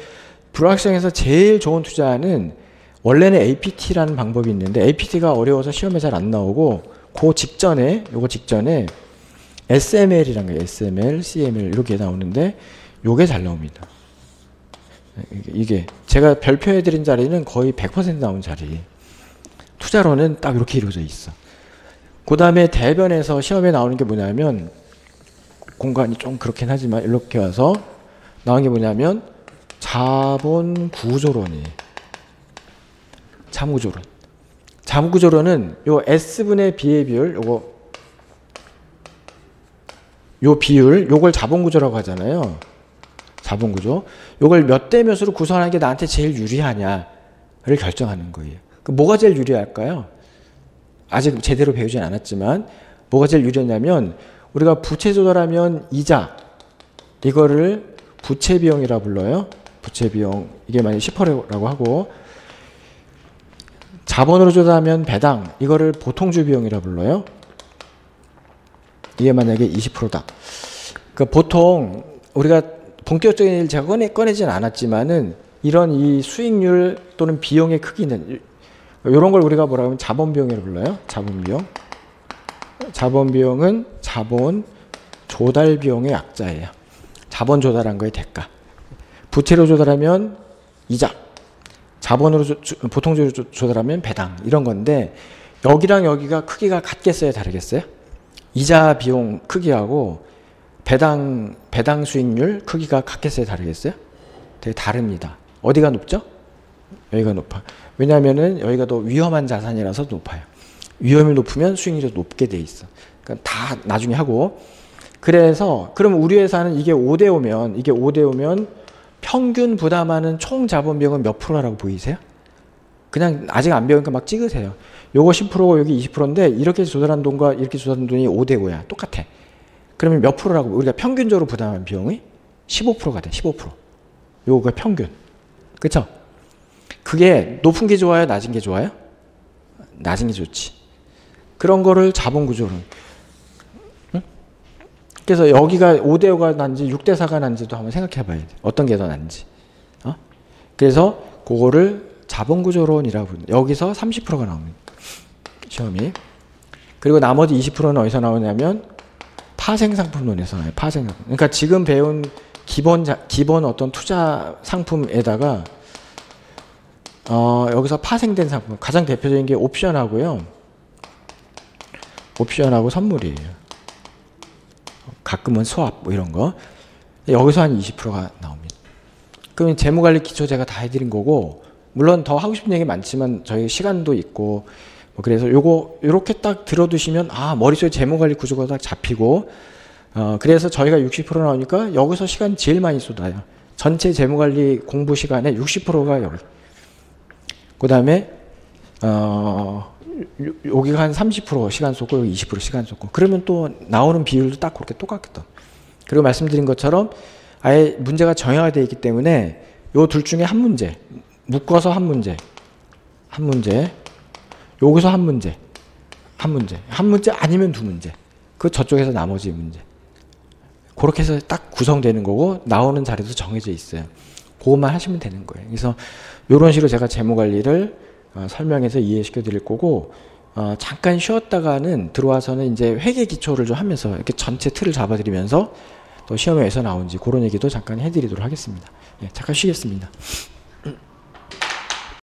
불확실성에서 제일 좋은 투자는 원래는 APT라는 방법이 있는데, APT가 어려워서 시험에 잘 안 나오고, 요거 직전에 SML이라는 거예요. SML, CML 이렇게 나오는데, 요게 잘 나옵니다. 이게 제가 별표해드린 자리는 거의 100% 나온 자리. 투자로는 딱 이렇게 이루어져 있어. 그 다음에 대변에서 시험에 나오는 게 뭐냐면, 공간이 좀 그렇긴 하지만 이렇게 와서 나온 게 뭐냐면 자본 구조론이에요. 자본구조론. 자본구조론은 요 S분의 B의 비율, 요 비율, 요걸 자본구조라고 하잖아요. 자본구조. 요걸 몇 대 몇으로 구성하는 게 나한테 제일 유리하냐를 결정하는 거예요. 뭐가 제일 유리할까요? 아직 제대로 배우진 않았지만 뭐가 제일 유리하냐면, 우리가 부채 조달하면 이자, 이거를 부채 비용이라 불러요. 부채 비용. 이게 만약에 10%라고 하고, 자본으로 조달하면 배당, 이거를 보통주 비용이라 불러요. 이게 만약에 20%다. 그 보통 우리가 본격적인 일 제가 꺼내진 않았지만은, 이런 이 수익률 또는 비용의 크기는 이런 걸 우리가 뭐라고 하면 자본 비용이라고 불러요. 자본 비용. 자본 비용은 자본 조달 비용의 약자예요. 자본 조달한 거의 대가. 부채로 조달하면 이자, 자본으로 보통적으로 조달하면 배당, 이런 건데, 여기랑 여기가 크기가 같겠어요, 다르겠어요? 이자 비용 크기하고 배당 수익률 크기가 같겠어요, 다르겠어요? 되게 다릅니다. 어디가 높죠? 여기가 높아. 왜냐하면은 여기가 더 위험한 자산이라서 높아요. 위험이 높으면 수익률이 높게 돼 있어. 그러니까 다 나중에 하고. 그래서 그럼 우리 회사는 이게 5대 5면 평균 부담하는 총 자본 비용은 몇 프로라고 보이세요? 그냥 아직 안 배우니까 막 찍으세요. 요거 10%고 여기 20%인데 이렇게 조달한 돈과 이렇게 조달한 돈이 5대 5야. 똑같아. 그러면 몇 프로라고? 우리가 평균적으로 부담한 비용이 15%가 돼. 15%. 요거가 평균. 그쵸? 그게 높은 게 좋아요? 낮은 게 좋아요? 낮은 게 좋지. 그런 거를 자본구조로. 응? 그래서 여기가 5대 5가 난지 6대 4가 난지도 한번 생각해 봐야 돼. 어떤 게 더 난지. 그래서 그거를 자본구조론이라고 부릅니다. 여기서 30%가 나옵니다. 시험이. 그리고 나머지 20%는 어디서 나오냐면 파생상품론에서 나와요. 파생상품. 그러니까 지금 배운 기본 어떤 투자 상품에다가 여기서 파생된 상품, 가장 대표적인 게 옵션하고요. 옵션하고 선물이에요. 가끔은 스왑 뭐 이런 거. 여기서 한 20%가 나옵니다. 그럼 재무관리 기초 제가 다 해드린 거고, 물론 더 하고 싶은 얘기 많지만 저희 시간도 있고, 뭐 그래서 요렇게 딱 들어두시면 머릿속에 재무관리 구조가 딱 잡히고, 그래서 저희가 60% 나오니까 여기서 시간 제일 많이 쏟아요. 전체 재무관리 공부 시간의 60%가 여기. 그 다음에 여기가 한 30% 시간 쏟고 여기 20% 시간 쏟고, 그러면 또 나오는 비율도 딱 그렇게 똑같거든. 그리고 말씀드린 것처럼 아예 문제가 정형화되어 있기 때문에 요 둘 중에 한 문제, 묶어서 한 문제, 여기서 한 문제 아니면 두 문제, 그 저쪽에서 나머지 문제, 그렇게 해서 딱 구성되는 거고, 나오는 자리도 정해져 있어요. 그것만 하시면 되는 거예요. 그래서 이런 식으로 제가 재무관리를 설명해서 이해시켜 드릴 거고, 잠깐 쉬었다가는 들어와서는 이제 회계 기초를 좀 하면서 이렇게 전체 틀을 잡아드리면서 또 시험에서 나온지 그런 얘기도 잠깐 해드리도록 하겠습니다. 잠깐 쉬겠습니다.